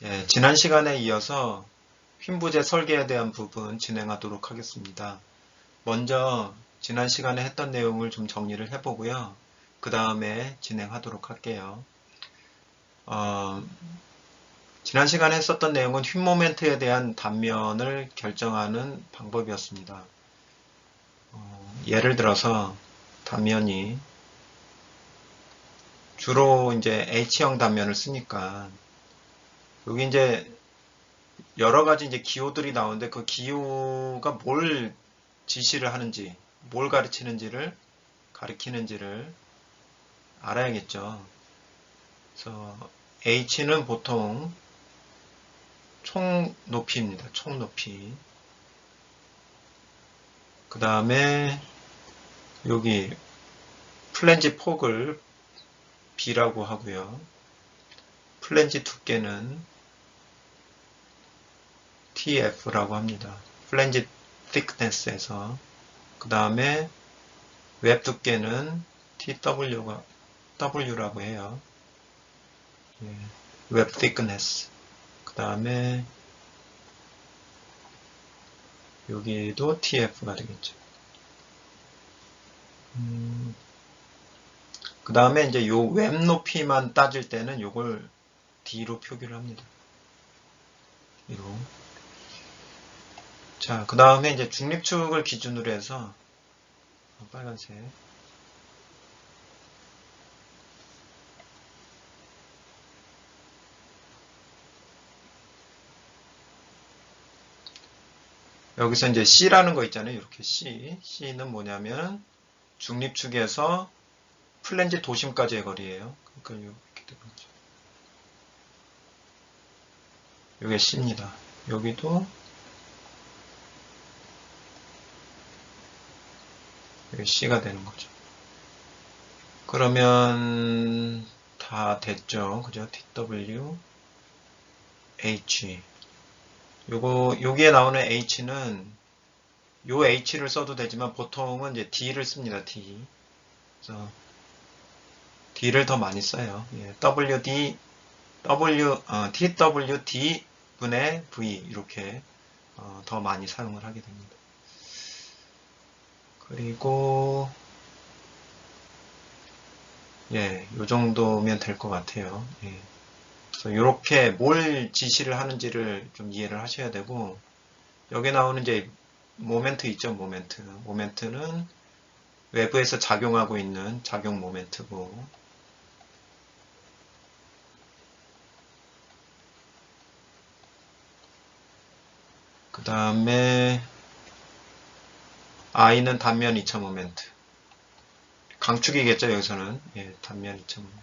예, 지난 시간에 이어서 휜부재 설계에 대한 부분 진행하도록 하겠습니다. 먼저 지난 시간에 했던 내용을 좀 정리를 해보고요. 그 다음에 진행하도록 할게요. 지난 시간에 했었던 내용은 휜 모멘트에 대한 단면을 결정하는 방법이었습니다. 예를 들어서 단면이 주로 이제 H형 단면을 쓰니까 여기 이제 여러 가지 이제 기호들이 나오는데 그 기호가 뭘 지시를 하는지, 뭘 가리키는지를 알아야겠죠. 그래서 H는 보통 총 높이입니다. 총 높이. 그 다음에 여기 플랜지 폭을 B라고 하고요. 플랜지 두께는 TF라고 합니다. 플랜지 thickness에서. 그 다음에 웹 두께는 W라고 해요. 웹 thickness. 그 다음에 여기도 TF가 되겠죠. 그 다음에 이제 요 웹 높이만 따질 때는 요걸 D로 표기를 합니다. D로. 자, 그 다음에 이제 중립축을 기준으로 해서 빨간색. 여기서 이제 C라는 거 있잖아요. 이렇게 C. C는 뭐냐면 중립축에서 플랜지 도심까지의 거리예요. 그러니까 이렇게 되는 거죠. 이게 C입니다. 여기도 이게 C가 되는 거죠. 그러면 다 됐죠. 그죠? TW, H. 여기에 나오는 H는 요 H를 써도 되지만 보통은 이제 D를 씁니다. D. 그래서 D를 더 많이 써요. 예, TWD 분의 V 이렇게 더 많이 사용을 하게 됩니다. 그리고 예, 요 정도면 될 것 같아요. 예. 그래서 이렇게 뭘 지시를 하는지를 좀 이해를 하셔야 되고 여기 나오는 이제 모멘트 있죠, 모멘트. 모멘트는 외부에서 작용하고 있는 작용 모멘트고 그 다음에 I는 단면 2차 모멘트. 강축이겠죠, 여기서는. 예, 단면 2차 모멘트.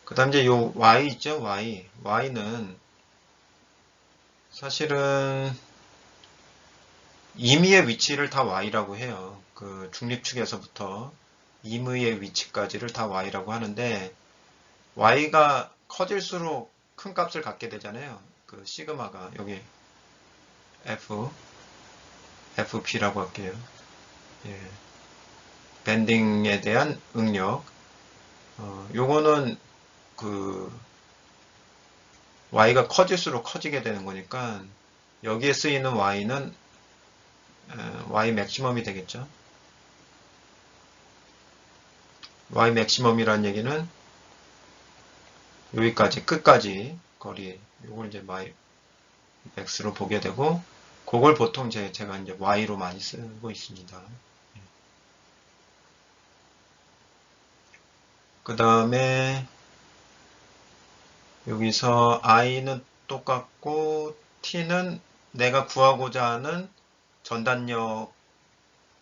그 다음 이제 요 Y 있죠, Y. Y는 사실은 임의의 위치를 다 Y라고 해요. 그 중립축에서부터 임의의 위치까지를 다 Y라고 하는데 Y가 커질수록 큰 값을 갖게 되잖아요. 그 시그마가 여기 FP라고 할게요. 예, 밴딩에 대한 응력. 요거는 그 Y가 커질수록 커지게 되는 거니까 여기에 쓰이는 Y는 Y 맥시멈이 되겠죠. Y 맥시멈이라는 얘기는 여기까지 끝까지 거리 요걸 이제 Y X로 보게 되고 그걸 보통 제가 이제 Y로 많이 쓰고 있습니다. 그 다음에 여기서 I는 똑같고 T는 내가 구하고자 하는 전단력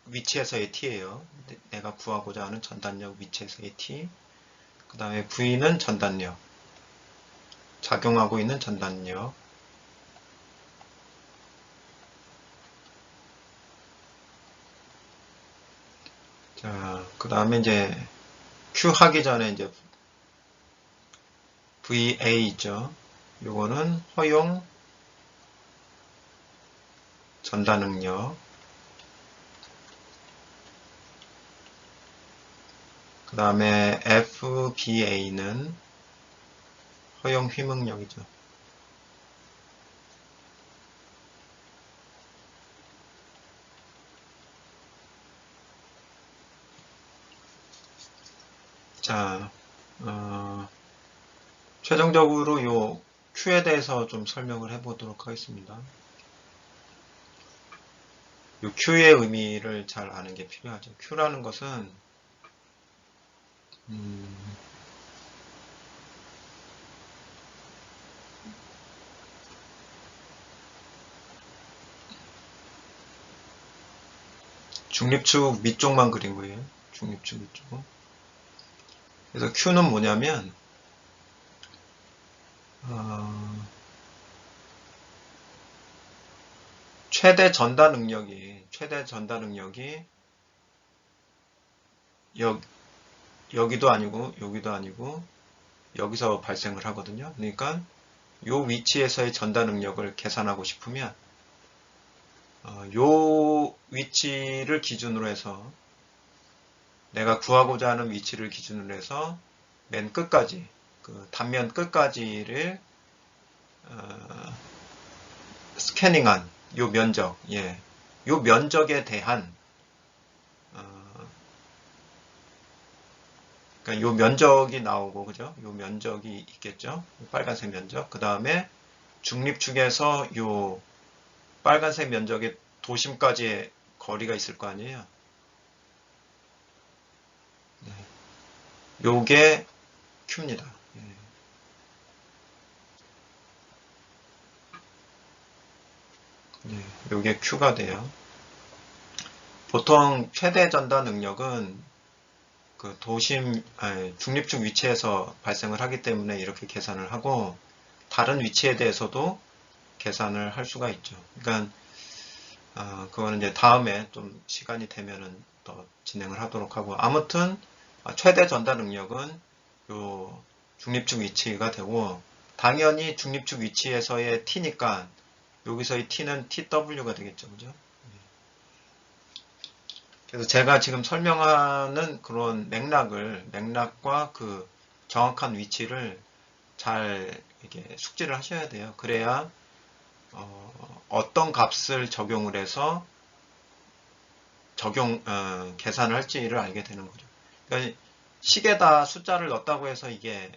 위치에서의 T예요. 내가 구하고자 하는 전단력 위치에서의 T. 그 다음에 V는 전단력. 작용하고 있는 전단력. 자, 그 다음에 이제 Q 하기 전에 이제 VA 있죠. 요거는 허용 전단 응력. 그 다음에 FBA는 허용 휘응력이죠. 자, 최종적으로 요 Q에 대해서 좀 설명을 해보도록 하겠습니다. 요 Q의 의미를 잘 아는 게 필요하죠. Q라는 것은 중립축 밑쪽만 그린 거예요. 중립축 밑쪽. 그래서 Q는 뭐냐면 최대 전달 능력이 여기도 아니고 여기도 아니고 여기서 발생을 하거든요. 그러니까 이 위치에서의 전달 능력을 계산하고 싶으면 이 위치를 기준으로 해서 내가 구하고자 하는 위치를 기준으로 해서 맨 끝까지 그 단면 끝까지를 스캐닝한 요 면적, 요 면적에 대한 그러니까 요 면적이 나오고 그죠? 요 면적이 있겠죠? 빨간색 면적. 그 다음에 중립축에서 요 빨간색 면적의 도심까지의 거리가 있을 거 아니에요? 네. 요게 Q입니다. 요게 Q가 돼요. 보통 최대 전달 능력은 그 중립축 위치에서 발생을 하기 때문에 이렇게 계산을 하고 다른 위치에 대해서도 계산을 할 수가 있죠. 그러니까 그거는 이제 다음에 좀 시간이 되면은 더 진행을 하도록 하고 아무튼 최대 전달 능력은 요 중립축 위치가 되고 당연히 중립축 위치에서의 T니까 여기서의 T는 TW가 되겠죠. 그죠? 그래서 제가 지금 설명하는 그런 맥락과 그 정확한 위치를 잘 이렇게 숙지를 하셔야 돼요. 그래야 어떤 값을 적용을 해서 계산을 할지를 알게 되는 거죠. 그러니까 식에다 숫자를 넣었다고 해서 이게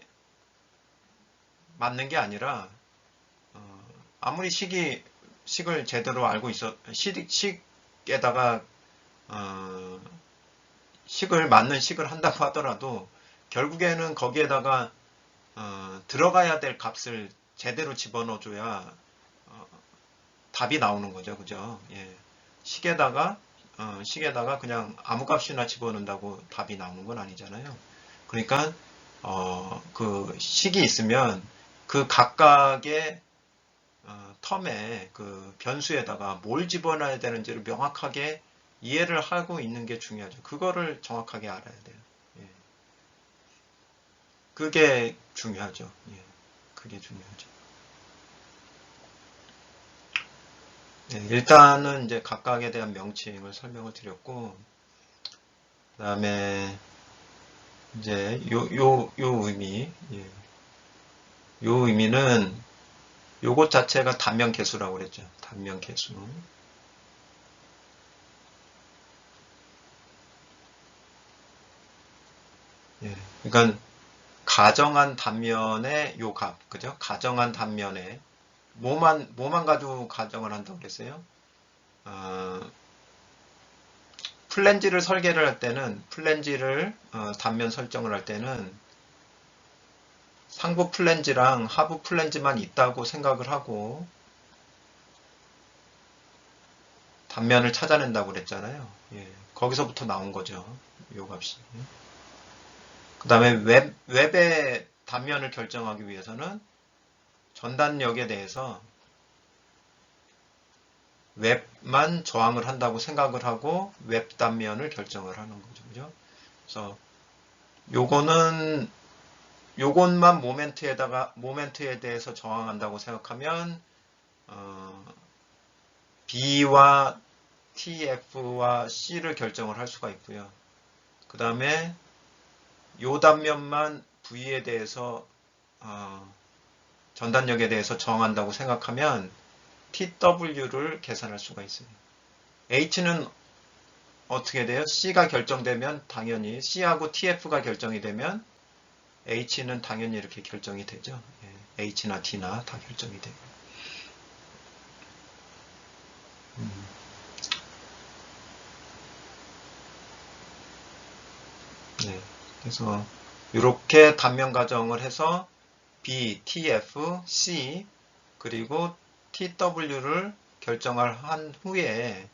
맞는 게 아니라 아무리 식을 제대로 알고 식에다가 맞는 식을 한다고 하더라도 결국에는 거기에다가 들어가야 될 값을 제대로 집어넣어줘야 답이 나오는 거죠. 그죠? 예. 식에다가 그냥 아무 값이나 집어넣는다고 답이 나오는 건 아니잖아요. 그러니까 그 식이 있으면 그 각각의 텀에 그 변수에다가 뭘 집어넣어야 되는지를 명확하게 이해를 하고 있는 게 중요하죠. 그거를 정확하게 알아야 돼요. 예. 그게 중요하죠. 예. 그게 중요하죠. 예. 일단은 이제 각각에 대한 명칭을 설명을 드렸고, 그 다음에 이제 요 의미, 예. 요 의미는 요것 자체가 단면 계수라고 그랬죠. 단면 계수. 예. 그러니까 가정한 단면의 요 값, 그죠? 가정한 단면에 뭐만 가지고 가정을 한다고 그랬어요? 플랜지를 설계를 할 때는 단면 설정을 할 때는 상부 플랜지랑 하부 플랜지만 있다고 생각을 하고 단면을 찾아낸다고 그랬잖아요. 예, 거기서부터 나온 거죠. 요 값이. 그 다음에 웹의 단면을 결정하기 위해서는 전단역에 대해서 웹만 저항을 한다고 생각을 하고 웹 단면을 결정을 하는 거죠. 그죠? 그래서 요것만 모멘트에 대해서 저항한다고 생각하면 B와 TF와 C를 결정을 할 수가 있고요. 그 다음에 요 단면만 V에 대해서 전단력에 대해서 정한다고 생각하면 TW를 계산할 수가 있어요. H는 어떻게 돼요? C가 결정되면 당연히 C하고 TF가 결정이 되면 H는 당연히 이렇게 결정이 되죠. 예, H나 T나 다 결정이 돼요. 네, 그래서 이렇게 단면 가정을 해서 B, TF, C 그리고 TW를 결정을 한 후에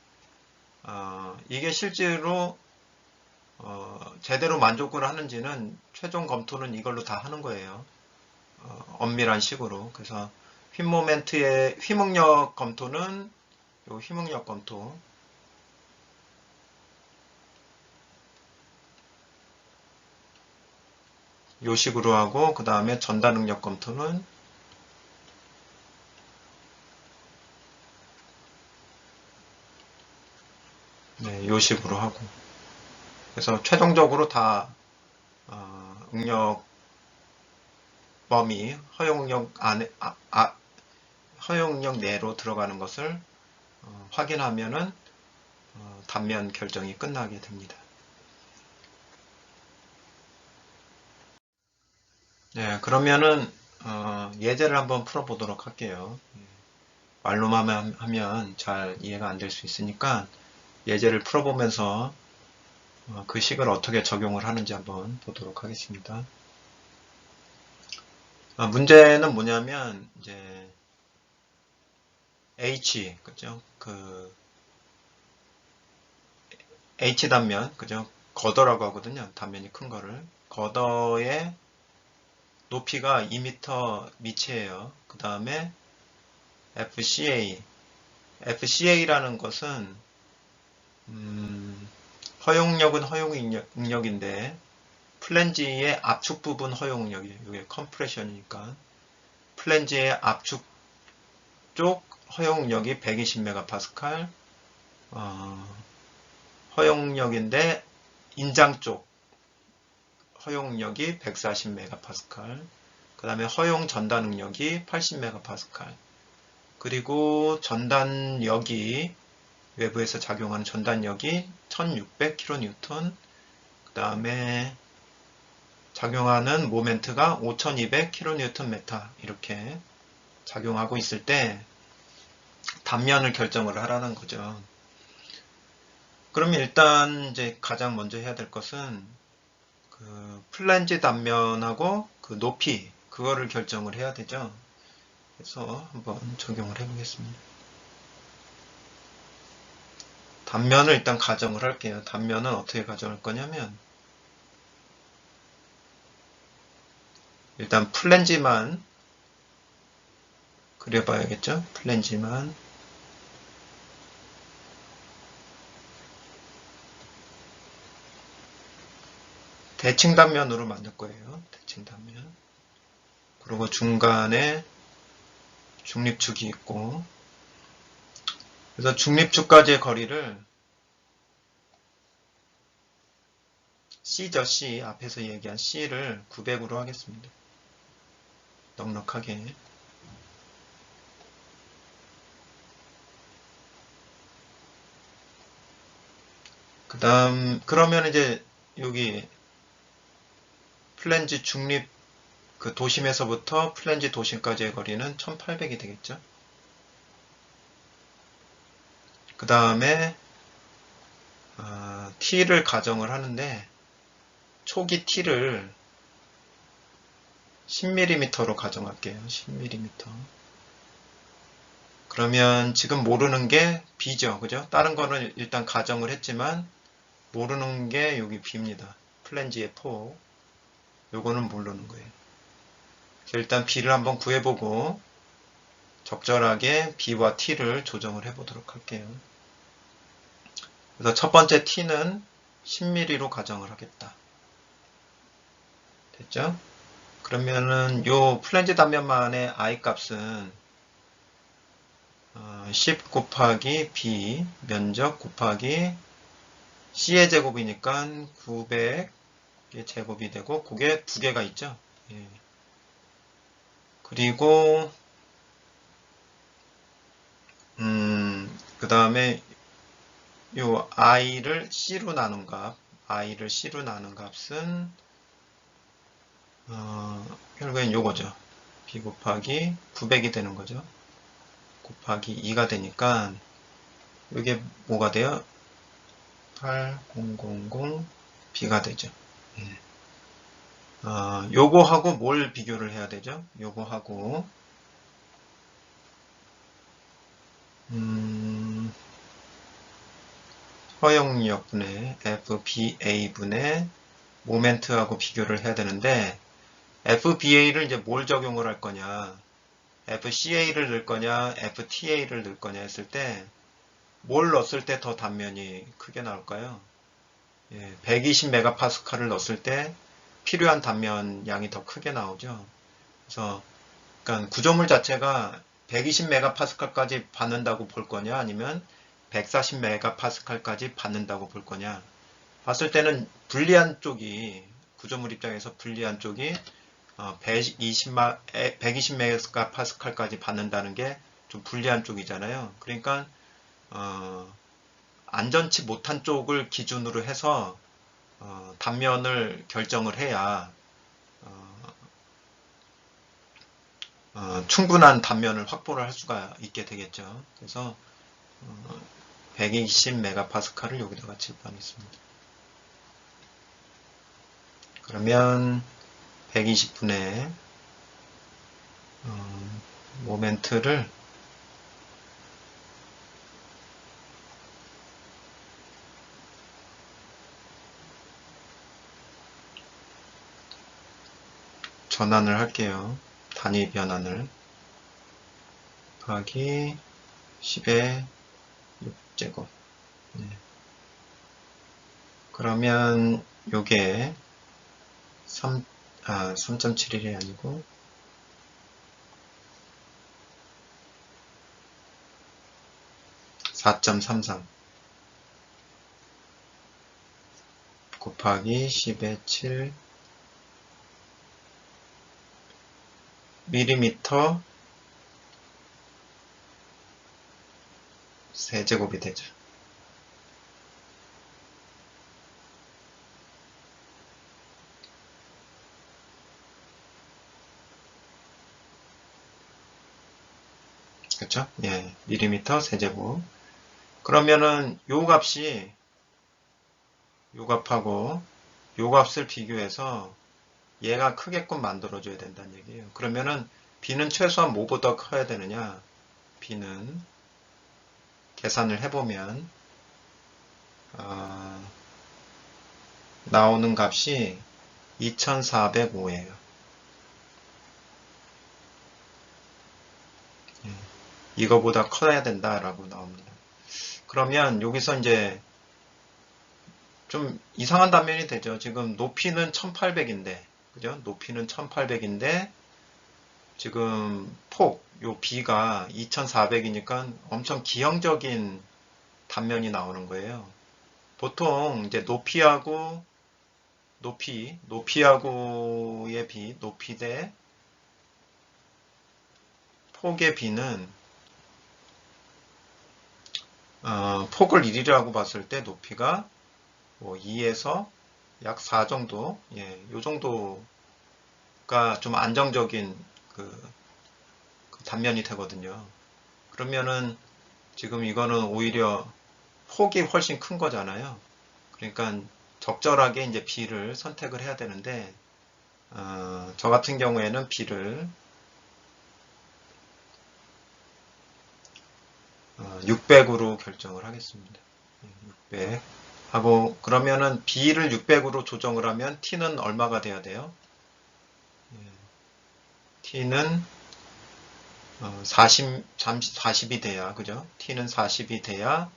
이게 실제로 제대로 만족을 하는지는 최종 검토는 이걸로 다 하는 거예요. 엄밀한 식으로. 그래서 휨모멘트의 휘목력 검토는 요 휘목력 검토, 요 식으로 하고 그 다음에 전단 능력 검토는 네, 요 식으로 하고 그래서 최종적으로 다 응력 범위 허용력 안에 허용력 내로 들어가는 것을 확인하면은 단면 결정이 끝나게 됩니다. 네, 그러면은 예제를 한번 풀어보도록 할게요. 말로만 하면 잘 이해가 안 될 수 있으니까 예제를 풀어보면서 그 식을 어떻게 적용을 하는지 한번 보도록 하겠습니다. 문제는 뭐냐면 이제 H 그죠? 그 H 단면 그죠? 거더라고 하거든요. 단면이 큰 거를 거더의 높이가 2m 미치예요. 그 다음에 FCA라는 것은 허용력은 허용력인데 플랜지의 압축 부분 허용력이에요. 이게 컴프레션이니까 플랜지의 압축 쪽 허용력이 120MPa 허용력인데 인장 쪽 허용력이 140MPa 그 다음에 허용 전단 능력이 80MPa 그리고 전단력이 외부에서 작용하는 전단력이 1600kN 그 다음에 작용하는 모멘트가 5200kNm 이렇게 작용하고 있을 때 단면을 결정을 하라는 거죠. 그러면 일단 이제 가장 먼저 해야 될 것은 그 플랜지 단면하고 그 높이 그거를 결정을 해야 되죠. 그래서 한번 적용을 해 보겠습니다. 단면을 일단 가정을 할게요. 단면은 어떻게 가정할 거냐면 일단 플랜지만 그려봐야겠죠. 플랜지만 대칭 단면으로 만들 거예요. 대칭 단면. 그리고 중간에 중립축이 있고 그래서 중립축까지의 거리를 C죠. C. 앞에서 얘기한 C를 900으로 하겠습니다. 넉넉하게. 그러면 이제 여기 플랜지 중립 그 도심에서부터 플랜지 도심까지의 거리는 1800이 되겠죠. 그 다음에 T를 가정을 하는데 초기 T를 10mm로 가정할게요. 10mm. 그러면 지금 모르는 게 B죠. 그죠? 다른 거는 일단 가정을 했지만 모르는 게 여기 B입니다. 플랜지의 폭. 요거는 모르는 거예요. 일단 B를 한번 구해보고 적절하게 B와 T를 조정을 해보도록 할게요. 그래서 첫 번째 T는 10mm로 가정을 하겠다. 됐죠? 그러면은 요 플랜지 단면만의 I 값은 10 곱하기 B 면적 곱하기 C의 제곱이니까 900 이게 제곱이 되고 그게 두 개가 있죠. 예. 그리고 그 다음에 요 i를 c로 나눈 값, i를 c로 나눈 값은 결국엔 요거죠. b 곱하기 900이 되는 거죠. 곱하기 2가 되니까 이게 뭐가 돼요? 8000 b가 되죠. 예. 요거하고 뭘 비교를 해야 되죠? 요거하고 허용력분의 FBA분의 모멘트하고 비교를 해야 되는데 FBA를 이제 뭘 적용을 할 거냐, FCA를 넣을 거냐, FTA를 넣을 거냐 했을 때 뭘 넣었을 때 더 단면이 크게 나올까요? 예, 120메가파스칼을 넣었을 때 필요한 단면 양이 더 크게 나오죠. 그래서 그러니까 구조물 자체가 120메가파스칼까지 받는다고 볼 거냐, 아니면 140메가파스칼까지 받는다고 볼 거냐. 봤을 때는 불리한 쪽이, 구조물 입장에서 불리한 쪽이 120메가파스칼까지 받는다는 게 좀 불리한 쪽이잖아요. 그러니까 안전치 못한 쪽을 기준으로 해서 단면을 결정을 해야 충분한 단면을 확보를 할 수가 있게 되겠죠. 그래서 120메가파스칼을 여기다가 칠하겠습니다. 그러면 120분의 모멘트를 전환을 할게요. 단위 변환을 더하기 10의 6제곱. 네. 그러면 요게 3.71이 아니고 4.33 곱하기 10의 7 밀리미터 세제곱이 되죠. 그렇죠? 예, 밀리미터 세제곱. 그러면은 요 값이 요 값하고 요 값을 비교해서 얘가 크게끔 만들어줘야 된다는 얘기예요. 그러면은 b는 최소한 뭐보다 커야 되느냐? b는 계산을 해보면 나오는 값이 2405예요. 이거보다 커야 된다라고 나옵니다. 그러면 여기서 이제 좀 이상한 단면이 되죠. 지금 높이는 1800인데, 그죠? 높이는 1800인데, 지금 요 B가 2400이니까 엄청 기형적인 단면이 나오는 거예요. 보통 이제 높이하고의 B, 높이 대 폭의 B는 폭을 1이라고 봤을 때 높이가 뭐 2에서 약 4 정도, 예, 요 정도가 좀 안정적인 그 단면이 되거든요. 그러면은 지금 이거는 오히려 폭이 훨씬 큰 거잖아요. 그러니까 적절하게 이제 B를 선택을 해야 되는데, 저 같은 경우에는 B를 600으로 결정을 하겠습니다. 600 하고, 그러면은 B를 600으로 조정을 하면 T는 얼마가 돼야 돼요? T는 40이 돼야, 그죠? T는 40이 돼야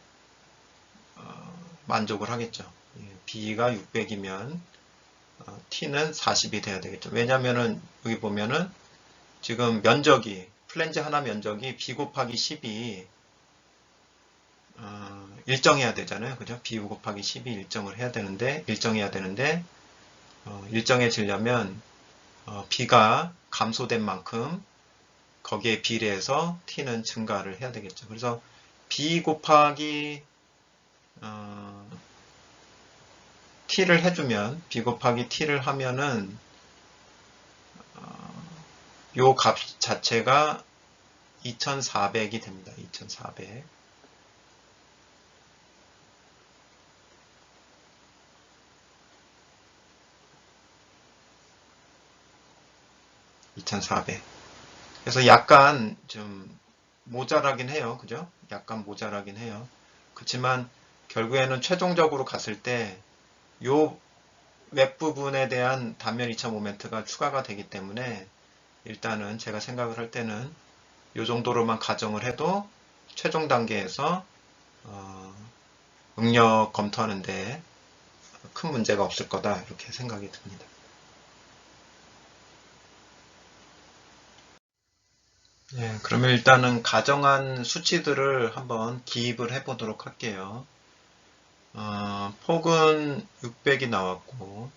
만족을 하겠죠. B가 600이면 T는 40이 돼야 되겠죠. 왜냐면은 여기 보면은 지금 면적이, 플랜지 하나 면적이 B 곱하기 10이 일정해야 되잖아요. 그죠? B 곱하기 10이 일정해야 되는데 일정해지려면 B가 감소된 만큼 거기에 비례해서 T는 증가를 해야 되겠죠. 그래서 B 곱하기 T를 해주면 B 곱하기 T를 하면은 요 값 자체가 2400이 됩니다. 2400. 2400. 그래서 약간 좀 모자라긴 해요. 그죠? 약간 모자라긴 해요. 그렇지만 결국에는 최종적으로 갔을 때 요 웹부분에 대한 단면 2차 모멘트가 추가가 되기 때문에 일단은 제가 생각을 할 때는 요 정도로만 가정을 해도 최종 단계에서 응력 검토하는데 큰 문제가 없을 거다 이렇게 생각이 듭니다. 예, 그러면 일단은 가정한 수치들을 한번 기입을 해 보도록 할게요. 폭은 600이 나왔고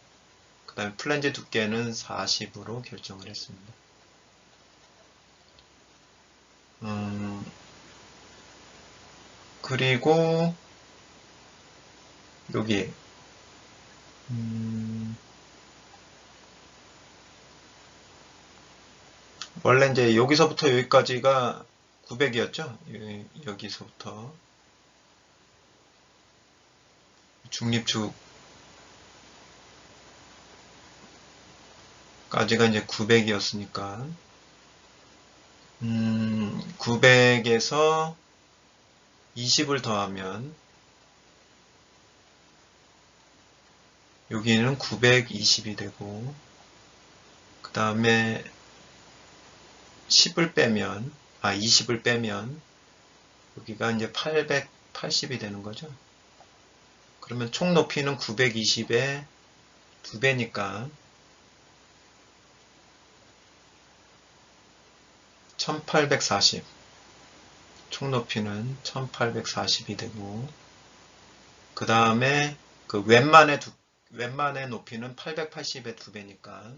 그 다음에 플랜지 두께는 40으로 결정을 했습니다. 그리고 여기 원래 이제 여기서부터 여기까지가 900이었죠? 여기서부터 중립축까지가 이제 900이었으니까 900에서 20을 더하면 여기는 920이 되고 그 다음에 10을 빼면 20을 빼면 여기가 이제 880이 되는 거죠. 그러면 총 높이는 920의 2배니까 1840. 총 높이는 1840이 되고 그 다음에 그 웬만의 높이는 880의 2배니까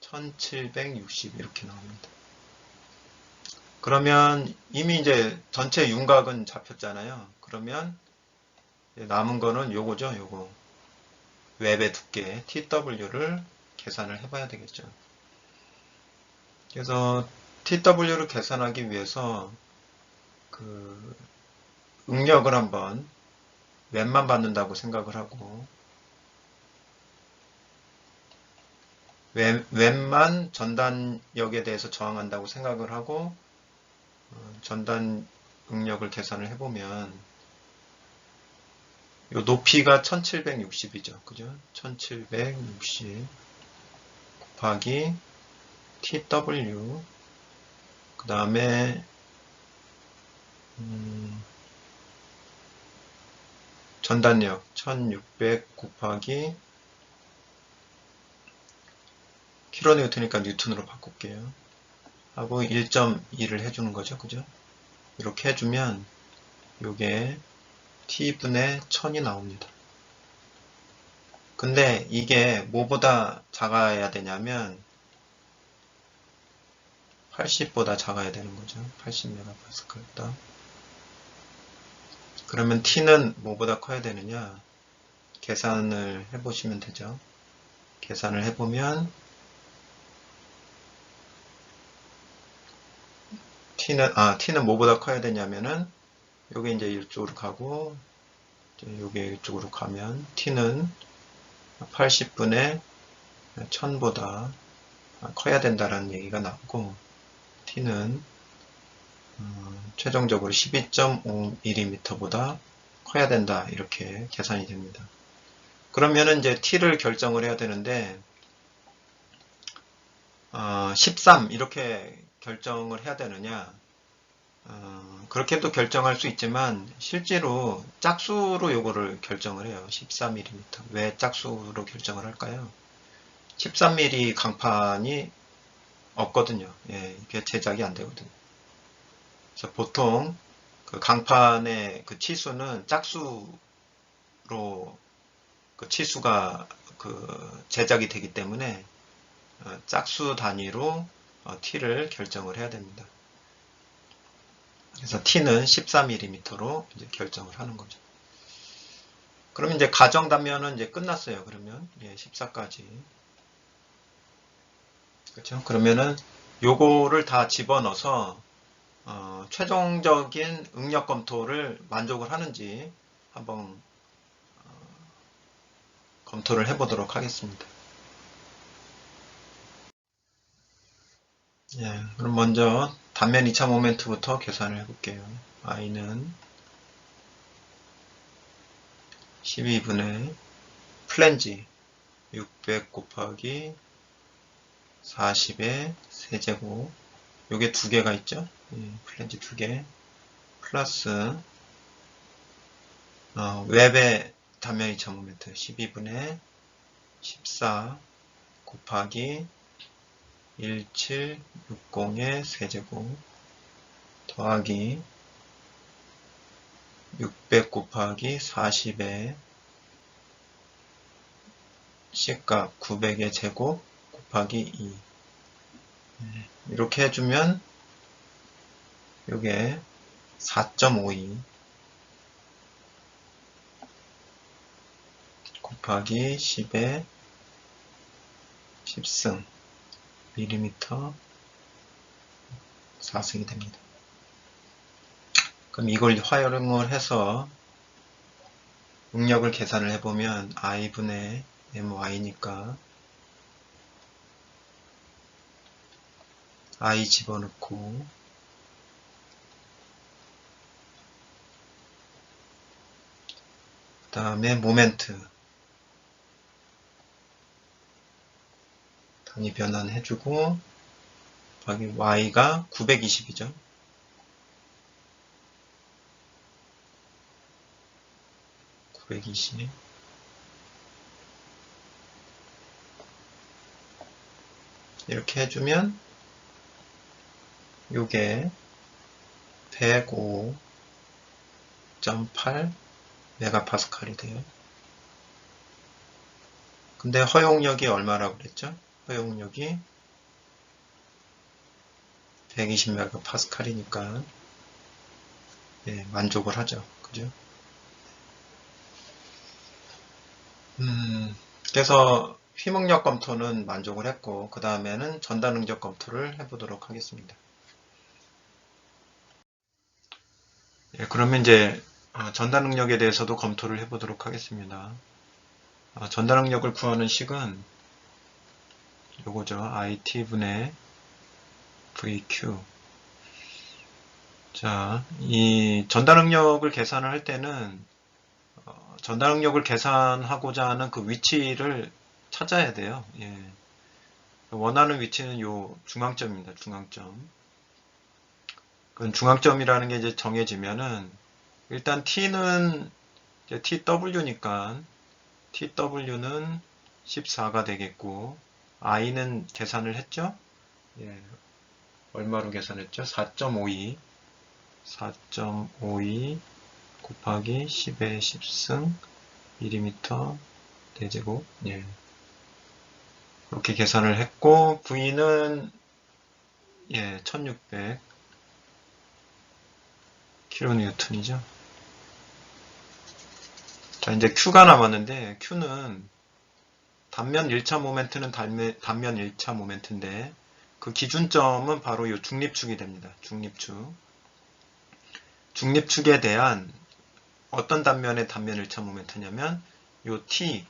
1760 이렇게 나옵니다. 그러면 이미 이제 전체 윤곽은 잡혔잖아요. 그러면 남은 거는 요거죠. 요거 웹의 두께 TW를 계산을 해봐야 되겠죠. 그래서 TW를 계산하기 위해서 그 응력을 한번 웹만 받는다고 생각을 하고 웹만 전단역에 대해서 저항한다고 생각을 하고 전단 응력을 계산을 해보면 요 높이가 1760이죠. 그죠? 1760 곱하기 TW 그 다음에 전단력 1600 곱하기 킬로니우턴이니까 뉴턴으로 바꿀게요. 하고 1.2를 해주는 거죠. 그죠? 이렇게 해주면 요게 T분의 1000이 나옵니다. 근데 이게 뭐보다 작아야 되냐면 80보다 작아야 되는 거죠. 80MPa. 그러면 T는 뭐보다 커야 되느냐? 계산을 해보시면 되죠. 계산을 해보면 T는 뭐보다 커야 되냐면은 요게 이제 이쪽으로 가고 요게 이쪽으로 가면 T는 80분의 1000보다 커야 된다라는 얘기가 나오고 T는 최종적으로 12.5mm보다 커야 된다 이렇게 계산이 됩니다. 그러면은 이제 T를 결정을 해야 되는데 13 이렇게 결정을 해야 되느냐 그렇게도 결정할 수 있지만 실제로 짝수로 요거를 결정을 해요. 13mm. 왜 짝수로 결정을 할까요? 13mm 강판이 없거든요. 예, 이게 제작이 안 되거든요. 그래서 보통 그 강판의 그 치수는 짝수로 그 치수가 그 제작이 되기 때문에 짝수 단위로 t를 결정을 해야 됩니다. 그래서 t는 14mm로 이제 결정을 하는 거죠. 그러면 이제 가정 단면은 이제 끝났어요. 그러면 14까지. 그렇죠? 그러면은 요거를 다 집어넣어서 최종적인 응력 검토를 만족을 하는지 한번 검토를 해보도록 하겠습니다. 예, 그럼 먼저 단면 2차 모멘트부터 계산을 해볼게요. i는 12분의 플랜지 600 곱하기 40의 세제곱, 요게 두 개가 있죠? 플랜지 두 개, 플러스 웹의 단면 2차 모멘트 12분의 14 곱하기 1760의 세제곱 더하기 600 곱하기 40의 C값 900의 제곱 곱하기 2 이렇게 해주면 요게 4.52 곱하기 10의 10승 밀리미터 4승이 됩니다. 그럼 이걸 활용을 해서 응력을 계산을 해보면 i분의 my니까 i 집어넣고 그 다음에 모멘트 단위 변환해주고 여기 y가 920이죠. 920 이렇게 해주면 요게 105.8 메가파스칼이 돼요. 근데 허용력이 얼마라고 그랬죠? 허용력이 120 메가파스칼이니까 만족을 하죠. 그죠? 그래서 휘목력 검토는 만족을 했고 그 다음에는 전단 응력 검토를 해보도록 하겠습니다. 그러면 이제 전단 응력에 대해서도 검토를 해보도록 하겠습니다. 전단 응력을 구하는 식은 요거죠. IT분의 VQ. 자, 이 전단 응력을 계산을 할 때는 전단 응력을 계산하고자 하는 그 위치를 찾아야 돼요. 원하는 위치는 요 중앙점입니다. 중앙점. 그 중앙점이라는 게 이제 정해지면은 일단 T는 이제 TW니까 TW는 14가 되겠고 I는 계산을 했죠? 얼마로 계산했죠? 4.52 곱하기 10의 10승 밀리미터 대제곱 그렇게 계산을 했고 V는 1600 킬로니우턴이죠. 자, 이제 Q가 남았는데 Q는 단면 1차 모멘트는 단면 1차 모멘트인데 그 기준점은 바로 이 중립축이 됩니다. 중립축. 중립축에 대한 어떤 단면의 단면 1차 모멘트냐면 요 T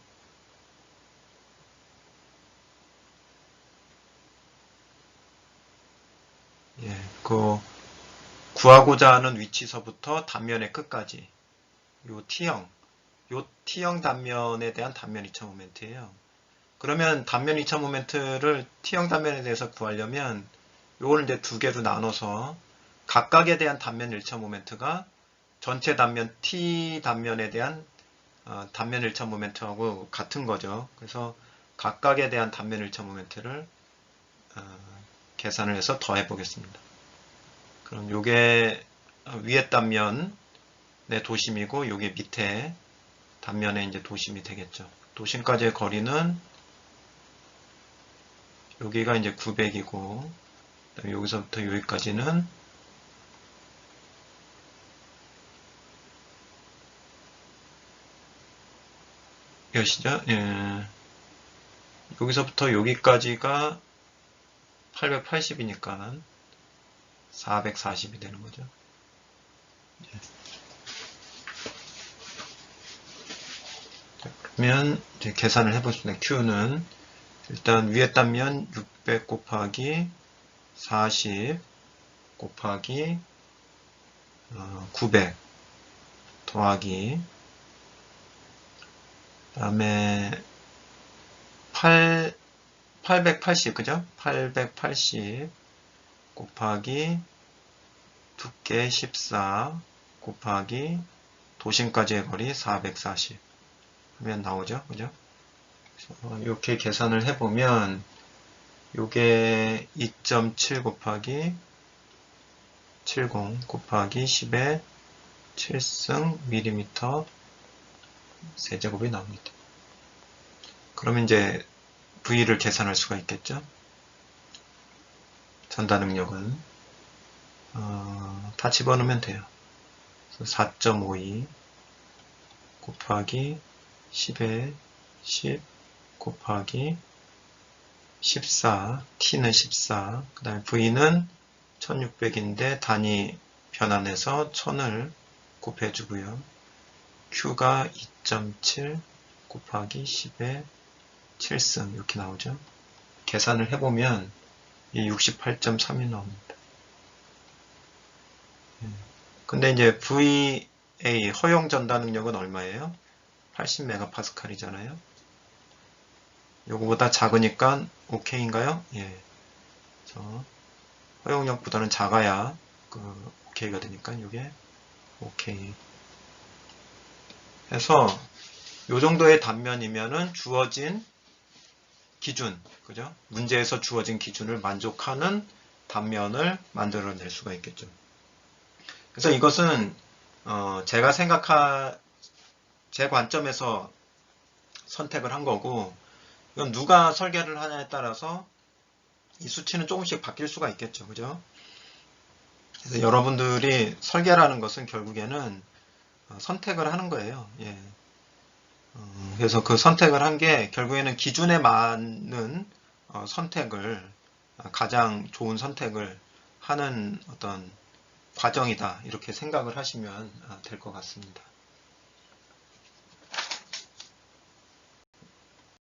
그 구하고자 하는 위치서부터 단면의 끝까지 요 T형 단면에 대한 단면 2차 모멘트예요. 그러면 단면 2차 모멘트를 T형 단면에 대해서 구하려면 요거를 이제 두 개로 나눠서 각각에 대한 단면 1차 모멘트가 전체 단면 T 단면에 대한 단면 1차 모멘트하고 같은 거죠. 그래서 각각에 대한 단면 1차 모멘트를 계산을 해서 더해 보겠습니다. 그럼 요게 위에 단면의 도심이고 요게 밑에 단면에 이제 도심이 되겠죠. 도심까지의 거리는 여기가 이제 900이고, 그다음에 여기서부터 여기까지는 몇이죠? 예. 여기서부터 여기까지가 880이니까 440이 되는 거죠. 예. 자, 그러면 이제 계산을 해보겠습니다. Q는 일단 위에 단면 600 곱하기 40 곱하기 900 더하기 그 다음에 880 그죠? 880 곱하기 두께 14 곱하기 도심까지의 거리 440 하면 나오죠. 그죠? 이렇게 계산을 해보면 요게 2.7 곱하기 70 곱하기 10의 7승 밀리미터 세제곱이 나옵니다. 그러면 이제 V를 계산할 수가 있겠죠. 전달 능력은 다 집어넣으면 돼요. 4.52 곱하기 10의 10 곱하기 14, T는 14, 그 다음에 V는 1600인데 단위 변환해서 1000을 곱해주고요. Q가 2.7 곱하기 10의 7승 이렇게 나오죠. 계산을 해보면 이 68.3이 나옵니다. 근데 이제 VA 허용 전달 능력은 얼마예요? 80MPa이잖아요. 요거보다 작으니까 OK인가요? 예. 허용력보다는 작아야 OK가 되니까 이게 OK. 해서 요 정도의 단면이면은 주어진 기준, 그죠? 문제에서 주어진 기준을 만족하는 단면을 만들어낼 수가 있겠죠. 그래서 이것은 제 관점에서 선택을 한 거고, 이건 누가 설계를 하냐에 따라서 이 수치는 조금씩 바뀔 수가 있겠죠. 그죠? 그래서 여러분들이 설계라는 것은 결국에는 선택을 하는 거예요. 예. 그래서 그 선택을 한 게 결국에는 기준에 맞는 선택을, 가장 좋은 선택을 하는 어떤 과정이다. 이렇게 생각을 하시면 될 것 같습니다.